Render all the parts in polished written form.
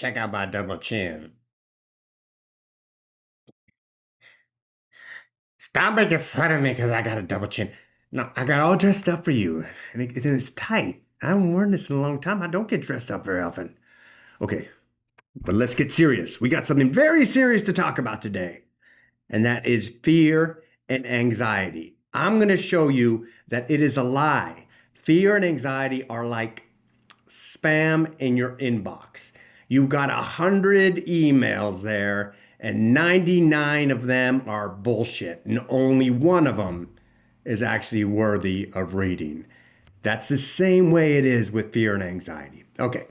Check out my double chin. Stop making fun of me because I got a double chin. No, I got all dressed up for you, and it's tight. I haven't worn this in a long time. I don't get dressed up very often. Okay, but let's get serious. We got something very serious to talk about today, and that is fear and anxiety. I'm going to show you that it is a lie. Fear and anxiety are like spam in your inbox. You've got 100 emails there, and 99 of them are bullshit, and only one of them is actually worthy of reading. That's the same way it is with fear and anxiety. Okay,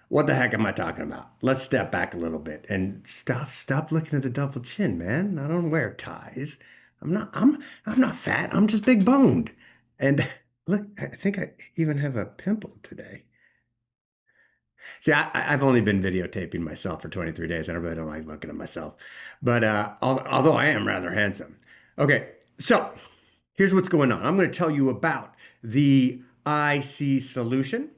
what the heck am I talking about? Let's step back a little bit and stop looking at the double chin, man. I don't wear ties. I'm not fat. I'm just big boned. And look, I think I even have a pimple today. See, I've only been videotaping myself for 23 days, and I really don't like looking at myself. But although I am rather handsome. Okay, so here's what's going on. I'm going to tell you about the IC solution.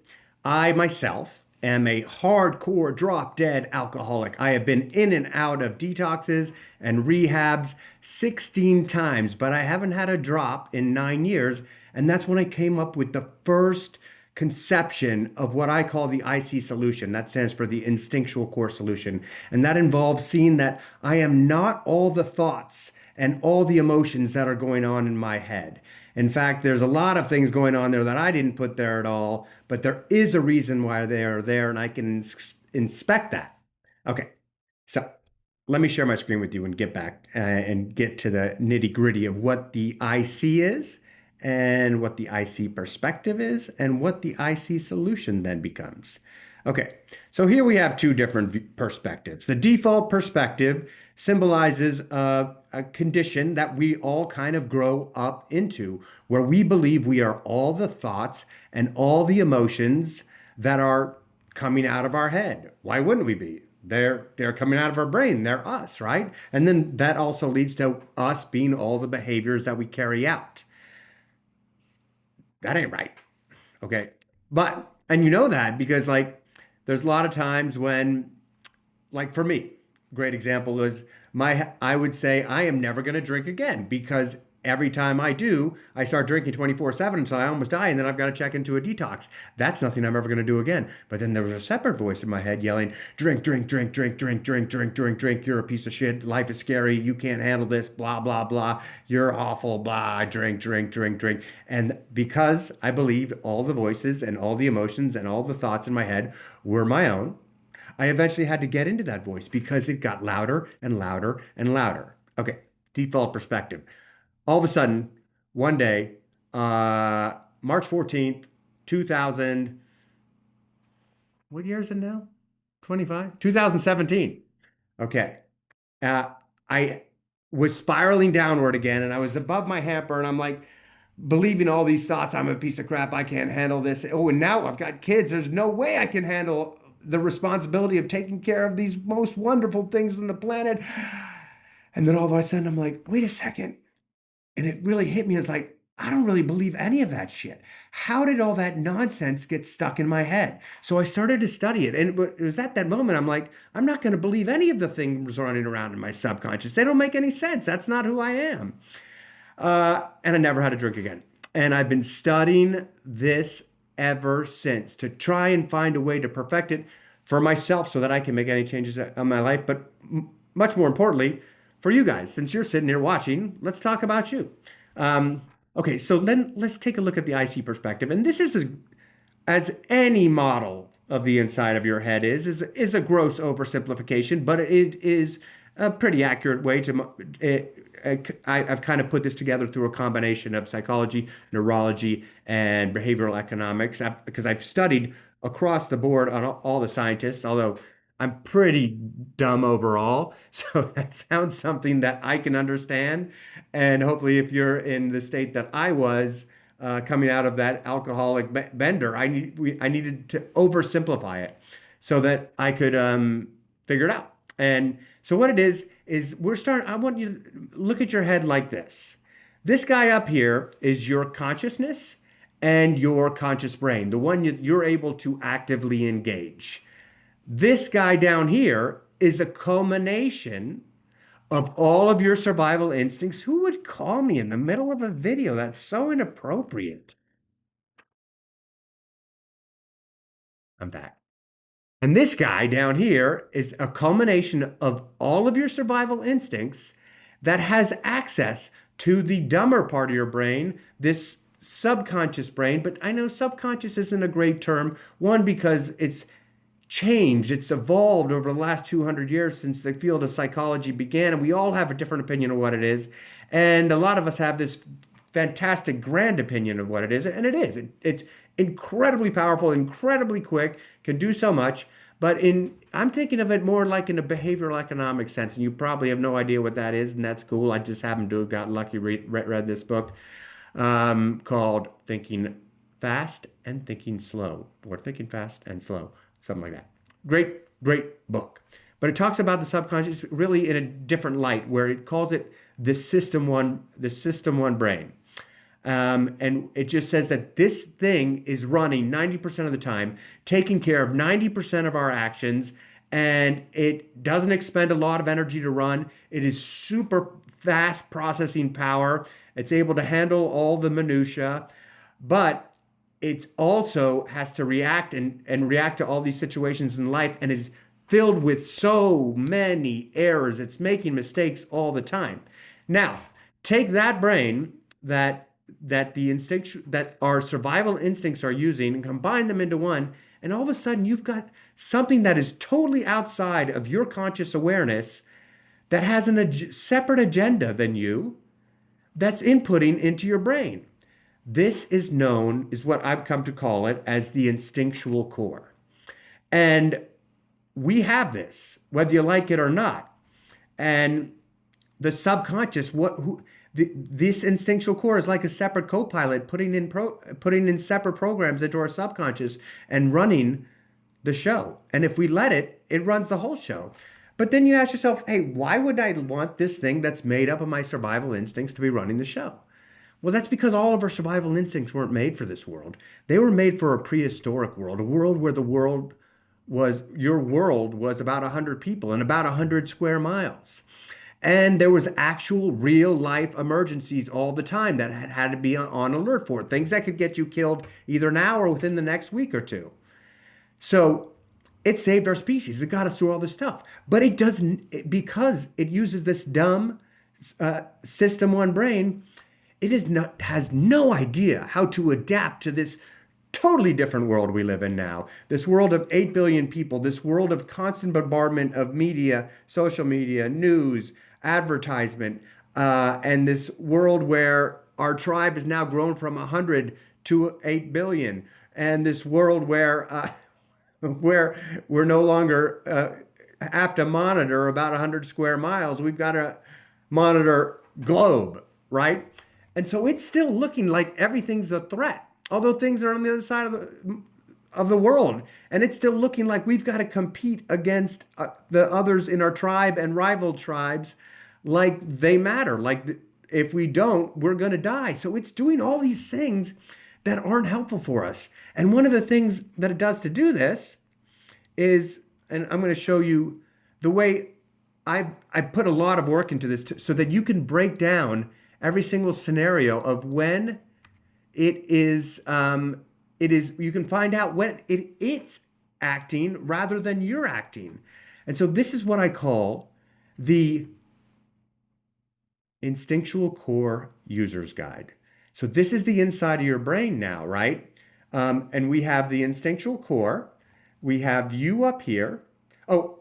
I myself am a hardcore drop dead alcoholic. I have been in and out of detoxes and rehabs 16 times, but I haven't had a drop in 9 years. And that's when I came up with the first conception of what I call the IC solution. That stands for the Instinctual Core solution. And that involves seeing that I am not all the thoughts and all the emotions that are going on in my head. In fact, there's a lot of things going on there that I didn't put there at all, but there is a reason why they are there, and I can inspect that. Okay, so let me share my screen with you and get back and get to the nitty gritty of what the IC is and what the IC perspective is and what the IC solution then becomes. Okay, so here we have two different perspectives. The default perspective symbolizes a condition that we all kind of grow up into, where we believe we are all the thoughts and all the emotions that are coming out of our head. Why wouldn't we be? They're coming out of our brain. They're us, right? And then that also leads to us being all the behaviors that we carry out. That ain't right. Okay. But, and you know that because like there's a lot of times when, like for me, great example is I would say I am never going to drink again because every time I do, I start drinking 24/7 until I almost die, and then I've got to check into a detox. That's nothing I'm ever going to do again. But then there was a separate voice in my head yelling, drink, drink, drink, drink, drink, drink, drink, drink, drink. You're a piece of shit. Life is scary. You can't handle this. Blah, blah, blah. You're awful. Blah. Drink, drink, drink, drink. And because I believed all the voices and all the emotions and all the thoughts in my head were my own, I eventually had to get into that voice because it got louder and louder and louder. Okay, default perspective. All of a sudden, one day, March 14th, 2000, what year is it now? 25? 2017. Okay. Uh, I was spiraling downward again and I was above my hamper and I'm like, believing all these thoughts. I'm a piece of crap. I can't handle this. Oh, and now I've got kids. There's no way I can handle the responsibility of taking care of these most wonderful things on the planet. And then all of a sudden, I'm like, wait a second. And it really hit me as like, I don't really believe any of that shit. How did all that nonsense get stuck in my head? So I started to study it. And it was at that moment, I'm like, I'm not going to believe any of the things running around in my subconscious. They don't make any sense. That's not who I am. And I never had a drink again. And I've been studying this ever since to try and find a way to perfect it for myself so that I can make any changes in my life. But much more importantly, for you guys, since you're sitting here watching, let's talk about you. Okay, so then let's take a look at the IC perspective. And this is as any model of the inside of your head is a gross oversimplification, but it is a pretty accurate way to. I've kind of put this together through a combination of psychology, neurology, and behavioral economics because I've studied across the board on all the scientists, although I'm pretty dumb overall. So I found something that I can understand. And hopefully, if you're in the state that I was coming out of that alcoholic bender, I needed to oversimplify it so that I could figure it out. And so what it is I want you to look at your head like this. This guy up here is your consciousness and your conscious brain, the one you're able to actively engage. This guy down here is a culmination of all of your survival instincts. Who would call me in the middle of a video? That's so inappropriate. I'm back. And this guy down here is a culmination of all of your survival instincts that has access to the dumber part of your brain, this subconscious brain. But I know subconscious isn't a great term. One, because it's changed, it's evolved over the last 200 years since the field of psychology began, and we all have a different opinion of what it is. And a lot of us have this fantastic grand opinion of what it is, and it is. It's incredibly powerful, incredibly quick, can do so much. But I'm thinking of it more like in a behavioral economic sense, and you probably have no idea what that is, and that's cool. I just happen to have got lucky, read this book called Thinking Fast and Thinking Slow, or Thinking Fast and Slow, something like that. Great book. But it talks about the subconscious really in a different light, where it calls it the system one brain. And it just says that this thing is running 90% of the time, taking care of 90% of our actions, and it doesn't expend a lot of energy to run. It is super fast processing power. It's able to handle all the minutia, but it also has to react and react to all these situations in life, and is filled with so many errors. It's making mistakes all the time. Now, take that brain that our survival instincts are using and combine them into one, and all of a sudden you've got something that is totally outside of your conscious awareness, that has a separate agenda than you, that's inputting into your brain. This is what I've come to call it as the instinctual core. And we have this, whether you like it or not. And the subconscious, this instinctual core is like a separate co-pilot putting in separate programs into our subconscious and running the show. And if we let it, it runs the whole show. But then you ask yourself, hey, why would I want this thing that's made up of my survival instincts to be running the show? Well, that's because all of our survival instincts weren't made for this world. They were made for a prehistoric world, a world where your world was about 100 people and about 100 square miles. And there was actual real life emergencies all the time that had to be on alert for, things that could get you killed either now or within the next week or two. So it saved our species. It got us through all this stuff. But it doesn't, because it uses this dumb system one brain, has no idea how to adapt to this totally different world we live in now. This world of 8 billion people, this world of constant bombardment of media, social media, news, advertisement, and this world where our tribe has now grown from 100 to 8 billion, and this world where we're no longer have to monitor about 100 square miles. We've got to monitor globe, right? And so it's still looking like everything's a threat, although things are on the other side of the world. And it's still looking like we've got to compete against the others in our tribe and rival tribes like they matter. Like if we don't, we're going to die. So it's doing all these things that aren't helpful for us. And one of the things that it does to do this is, and I'm going to show you the way I put a lot of work into this so that you can break down every single scenario of when you can find out when it's acting rather than you're acting. And so this is what I call the Instinctual Core User's Guide. So this is the inside of your brain now, right? And we have the Instinctual Core. We have you up here. Oh,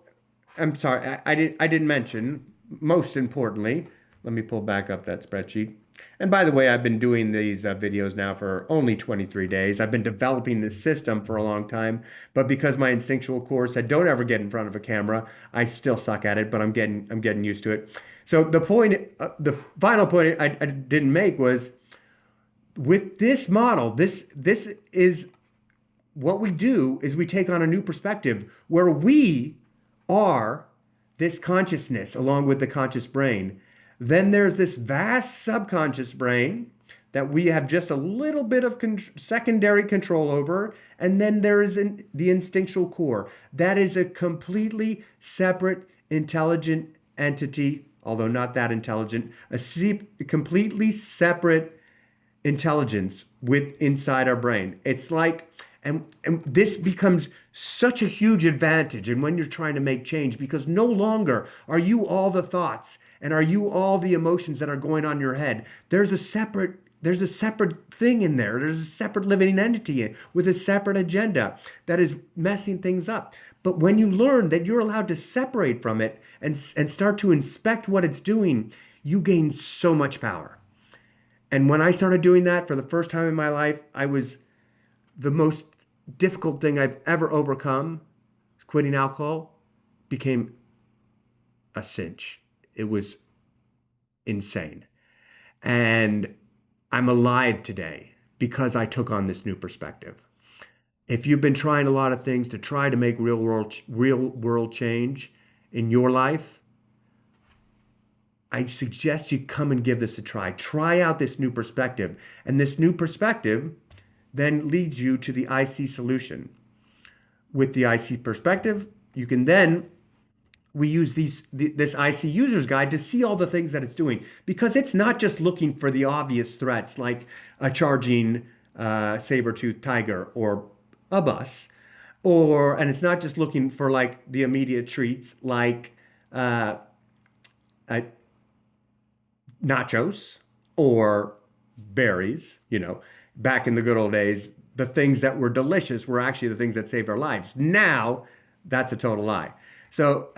I'm sorry, I didn't mention, most importantly, let me pull back up that spreadsheet. And by the way, I've been doing these videos now for only 23 days. I've been developing this system for a long time, but because my instinctual core said don't ever get in front of a camera, I still suck at it, but I'm getting used to it. So the final point I didn't make was, with this model, this is what we do is we take on a new perspective where we are this consciousness along with the conscious brain. Then there's this vast subconscious brain that we have just a little bit of secondary control over. And then there is the instinctual core. That is a completely separate, intelligent entity, although not that intelligent, a completely separate intelligence with inside our brain. It's like, and this becomes such a huge advantage. And when you're trying to make change, because no longer are you all the thoughts and are you all the emotions that are going on in your head. There's a separate thing in there. There's a separate living entity with a separate agenda that is messing things up. But when you learn that you're allowed to separate from it and start to inspect what it's doing, you gain so much power. And when I started doing that for the first time in my life, I was the most difficult thing I've ever overcome, quitting alcohol, became a cinch. It was insane. And I'm alive today because I took on this new perspective. If you've been trying a lot of things to try to make real world change in your life, I suggest you come and give this a try. Try out this new perspective. And this new perspective then leads you to the IC solution. With the IC perspective, you can then, we use this IC user's guide to see all the things that it's doing, because it's not just looking for the obvious threats like a charging saber-toothed tiger or a bus, and it's not just looking for like the immediate treats like nachos or berries. Back in the good old days, the things that were delicious were actually the things that saved our lives. Now, that's a total lie. So,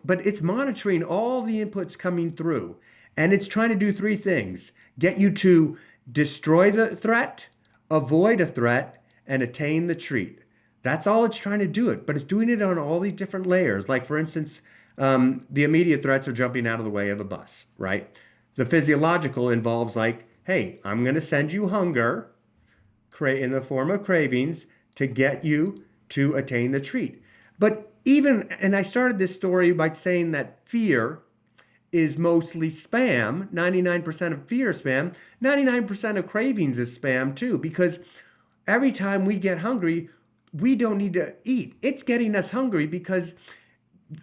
but it's monitoring all the inputs coming through, and it's trying to do three things: get you to destroy the threat, avoid a threat, and attain the treat. That's all it's trying to do it, but it's doing it on all these different layers. Like, for instance, the immediate threats are jumping out of the way of a bus, right? The physiological involves like, hey, I'm going to send you hunger in the form of cravings to get you to attain the treat. But and I started this story by saying that fear is mostly spam. 99% of fear is spam. 99% of cravings is spam too, because every time we get hungry, we don't need to eat. It's getting us hungry because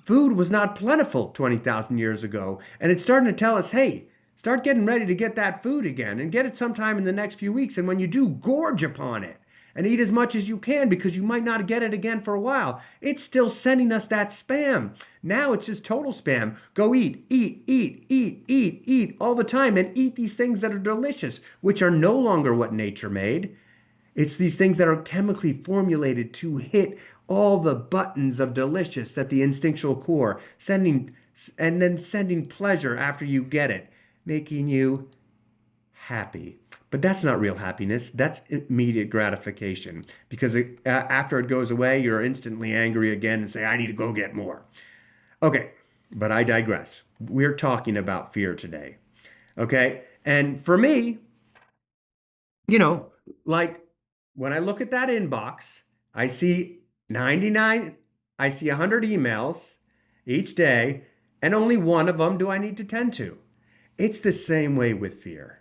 food was not plentiful 20,000 years ago. And it's starting to tell us, hey, start getting ready to get that food again, and get it sometime in the next few weeks. And when you do, gorge upon it and eat as much as you can, because you might not get it again for a while. It's still sending us that spam. Now it's just total spam. Go eat all the time, and eat these things that are delicious, which are no longer what nature made. It's these things that are chemically formulated to hit all the buttons of delicious that the instinctual core sending pleasure after you get it, making you happy. But that's not real happiness. That's immediate gratification, because after it goes away, you're instantly angry again and say, I need to go get more. Okay, but I digress. We're talking about fear today. Okay, and for me, like when I look at that inbox, I see 100 emails each day, and only one of them do I need to tend to. It's the same way with fear.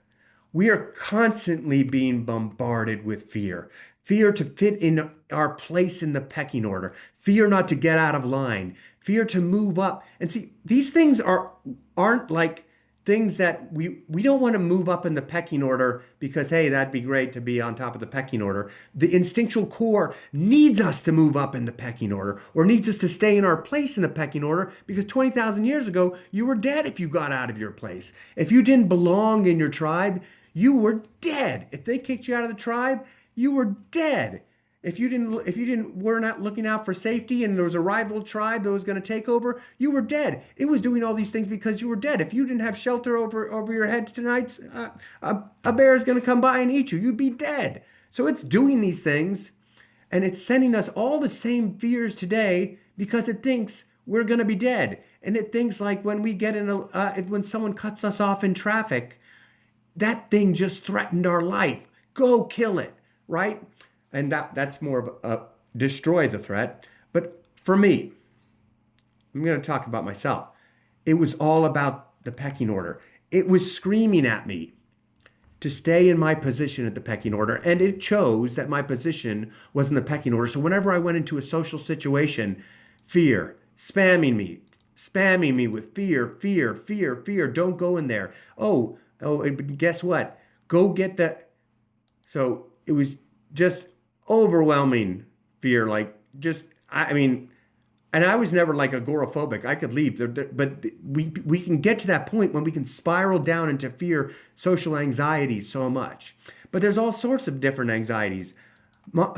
We are constantly being bombarded with fear. Fear to fit in our place in the pecking order. Fear not to get out of line. Fear to move up. And see, these things aren't like things that we don't want to move up in the pecking order because, hey, that'd be great to be on top of the pecking order. The instinctual core needs us to move up in the pecking order, or needs us to stay in our place in the pecking order, because 20,000 years ago, you were dead if you got out of your place. If you didn't belong in your tribe, you were dead. If they kicked you out of the tribe, you were dead. If you were not looking out for safety and there was a rival tribe that was going to take over, you were dead. It was doing all these things because you were dead. If you didn't have shelter over your head tonight, a bear is going to come by and eat you. You'd be dead. So it's doing these things, and it's sending us all the same fears today because it thinks we're going to be dead. And it thinks like when we get when someone cuts us off in traffic, that thing just threatened our life. Go kill it, right? And that's more of a destroy the threat. But for me, I'm going to talk about myself. It was all about the pecking order. It was screaming at me, to stay in my position at the pecking order. And it chose that my position was in the pecking order. So whenever I went into a social situation, fear, spamming me with fear, fear, fear, fear. Don't go in there. Oh, and guess what? Go get the. So it was just overwhelming fear. Like, I mean, and I was never like agoraphobic. I could leave, but we can get to that point when we can spiral down into fear, social anxiety so much. But there's all sorts of different anxieties.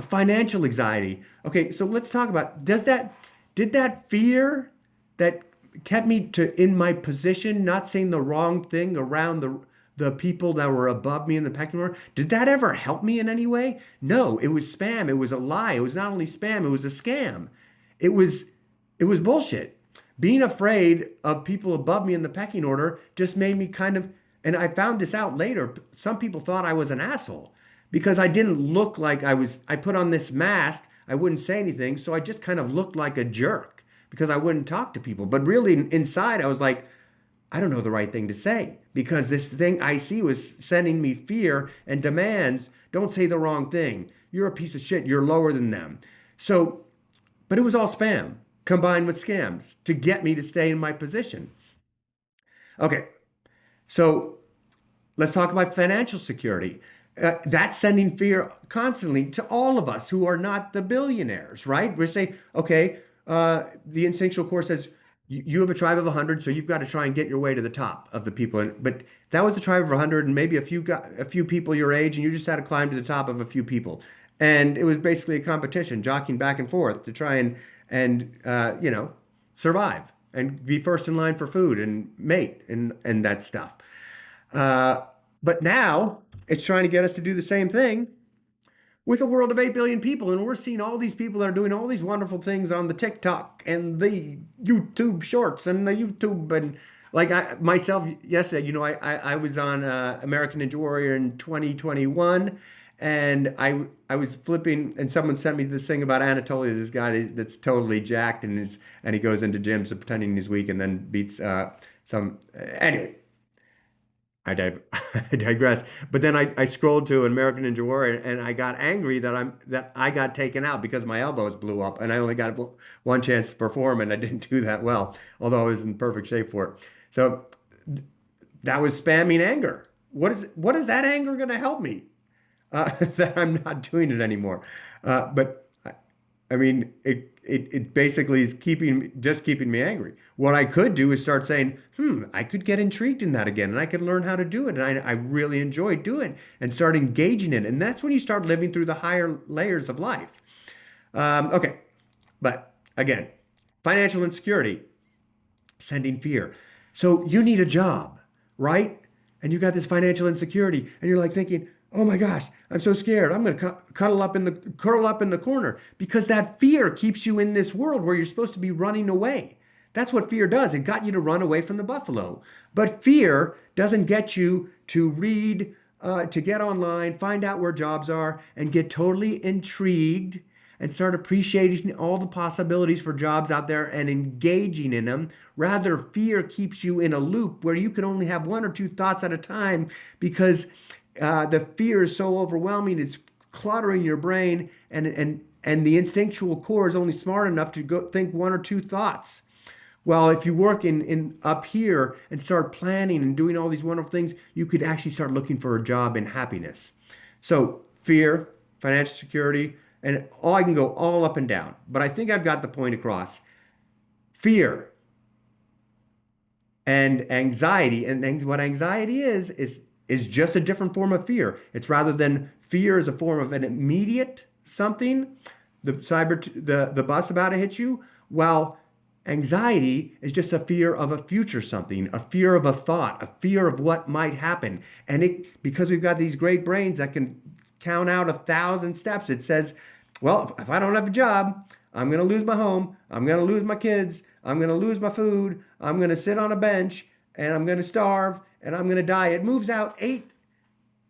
Financial anxiety. Okay, so let's talk about did that fear that kept me to in my position, not saying the wrong thing around the people that were above me in the pecking order, did that ever help me in any way? No, it was spam. It was a lie. It was not only spam, it was a scam. It was it was bullshit. Being afraid of people above me in the pecking order just made me kind of, and I found this out later. Some people thought I was an asshole because I didn't look like I put on this mask. I wouldn't say anything. So I just kind of looked like a jerk because I wouldn't talk to people. But really inside, I was like, I don't know the right thing to say because this thing I see was sending me fear and demands. Don't say the wrong thing. You're a piece of shit. You're lower than them. So, but it was all spam combined with scams to get me to stay in my position. Okay, so let's talk about financial security. That's sending fear constantly to all of us who are not the billionaires, right? We're saying, okay, the instinctual core says you have a tribe of 100, so you've got to try and get your way to the top of the people. But that was a tribe of 100, and maybe a few people your age, and you just had to climb to the top of a few people. And it was basically a competition, jockeying back and forth to try and survive and be first in line for food and mate and that stuff. But now it's trying to get us to do the same thing with a world of 8 billion people. And we're seeing all these people that are doing all these wonderful things on the TikTok and the YouTube shorts and the YouTube. And like myself yesterday, I was on American Ninja Warrior in 2021. And I was flipping, and someone sent me this thing about Anatoly, this guy that's totally jacked, and he goes into gyms pretending he's weak, and then beats some. Anyway, I digress. But then I scrolled to an American Ninja Warrior, and I got angry that I got taken out because my elbows blew up, and I only got one chance to perform, and I didn't do that well, although I was in perfect shape for it. So that was spamming anger. What is that anger going to help me? That I'm not doing it anymore. But I mean, it basically is keeping me angry. What I could do is start saying, I could get intrigued in that again, and I could learn how to do it, and I really enjoy doing it, and start engaging in it. And that's when you start living through the higher layers of life. Okay, but again, financial insecurity, sending fear. So you need a job, right? And you got this financial insecurity, and you're like thinking, oh my gosh, I'm so scared. I'm going to curl up in the corner because that fear keeps you in this world where you're supposed to be running away. That's what fear does. It got you to run away from the buffalo. But fear doesn't get you to read, to get online, find out where jobs are, and get totally intrigued and start appreciating all the possibilities for jobs out there and engaging in them. Rather, fear keeps you in a loop where you can only have one or two thoughts at a time because the fear is so overwhelming, it's cluttering your brain, and the instinctual core is only smart enough to go think one or two thoughts. Well, if you work in up here and start planning and doing all these wonderful things, you could actually start looking for a job in happiness. So fear, financial security, and I can go all up and down, but I think I've got the point across. Fear and anxiety, and what anxiety is just a different form of fear. It's rather than fear is a form of an immediate something, the bus about to hit you. Well, anxiety is just a fear of a future something, a fear of a thought, a fear of what might happen. And because we've got these great brains that can count out 1,000 steps, it says, well, if I don't have a job, I'm going to lose my home, I'm going to lose my kids, I'm going to lose my food, I'm going to sit on a bench, and I'm going to starve, and I'm going to die. It moves out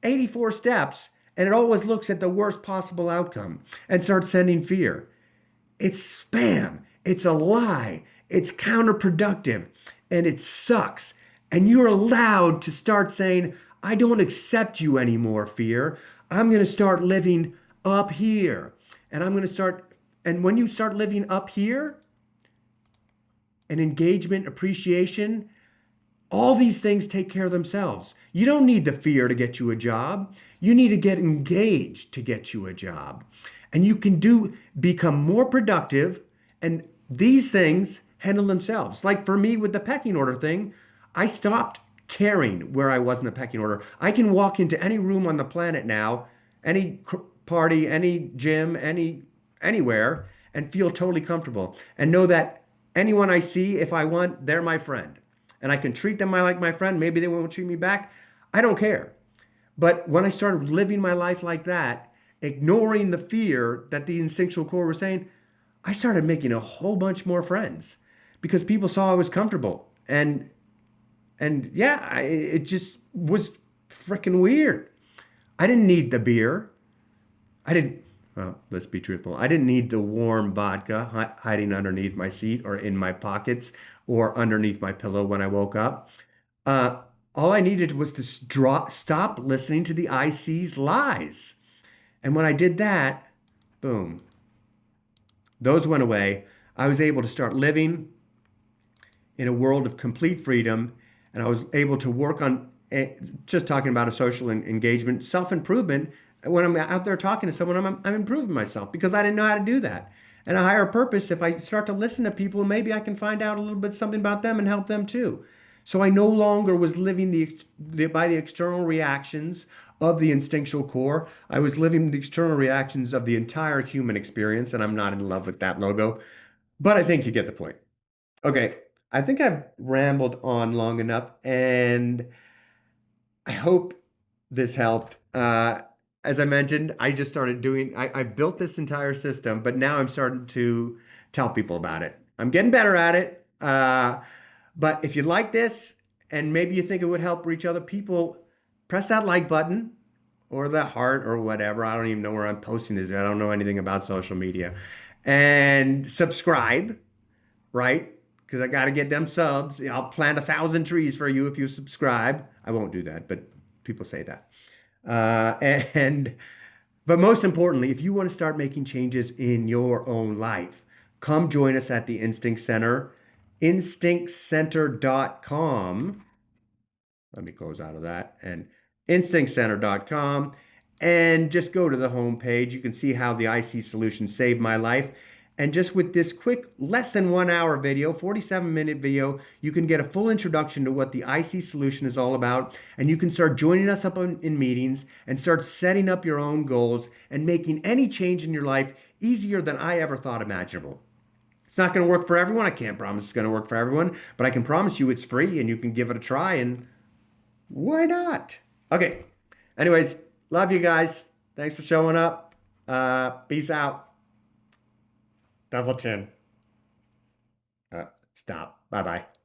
84 steps, and it always looks at the worst possible outcome and starts sending fear. It's spam. It's a lie. It's counterproductive, and it sucks. And you're allowed to start saying, I don't accept you anymore, fear. I'm going to start living up here. And I'm going to start, and when you start living up here, and engagement, appreciation, all these things take care of themselves. You don't need the fear to get you a job. You need to get engaged to get you a job. And you can become more productive, and these things handle themselves. Like for me with the pecking order thing, I stopped caring where I was in the pecking order. I can walk into any room on the planet now, any party, any gym, anywhere, and feel totally comfortable and know that anyone I see, if I want, they're my friend. And I can treat them like my friend. Maybe they won't treat me back. I don't care. But when I started living my life like that, ignoring the fear that the instinctual core was saying, I started making a whole bunch more friends because people saw I was comfortable. And yeah, it just was freaking weird. I didn't need the beer. I didn't, well, let's be truthful. I didn't need the warm vodka hiding underneath my seat or in my pockets or underneath my pillow when I woke up. Uh, all I needed was to stop listening to the IC's lies. And when I did that, boom, those went away. I was able to start living in a world of complete freedom. And I was able to work on just talking about a social engagement, self-improvement. When I'm out there talking to someone, I'm improving myself because I didn't know how to do that. And a higher purpose, if I start to listen to people, maybe I can find out a little bit something about them and help them too. So I no longer was living by the external reactions of the instinctual core. I was living the external reactions of the entire human experience, and I'm not in love with that logo. But I think you get the point. Okay, I think I've rambled on long enough, and I hope this helped. As I mentioned, I just started I built this entire system, but now I'm starting to tell people about it. I'm getting better at it. But if you like this and maybe you think it would help reach other people, press that like button or the heart or whatever. I don't even know where I'm posting this. I don't know anything about social media. And subscribe, right? Because I got to get them subs. I'll plant 1,000 trees for you if you subscribe. I won't do that, but people say that. And but most importantly, if you want to start making changes in your own life, come join us at the Instinct Center, instinctcenter.com. Let me close out of that. And instinctcenter.com. And just go to the home page. You can see how the IC solution saved my life. And just with this quick, less than 1 hour video, 47-minute video, you can get a full introduction to what the IC solution is all about. And you can start joining us up in meetings and start setting up your own goals and making any change in your life easier than I ever thought imaginable. It's not going to work for everyone. I can't promise it's going to work for everyone, but I can promise you it's free and you can give it a try, and why not? Okay. Anyways, love you guys. Thanks for showing up. Peace out. Double chin. Stop. Bye-bye.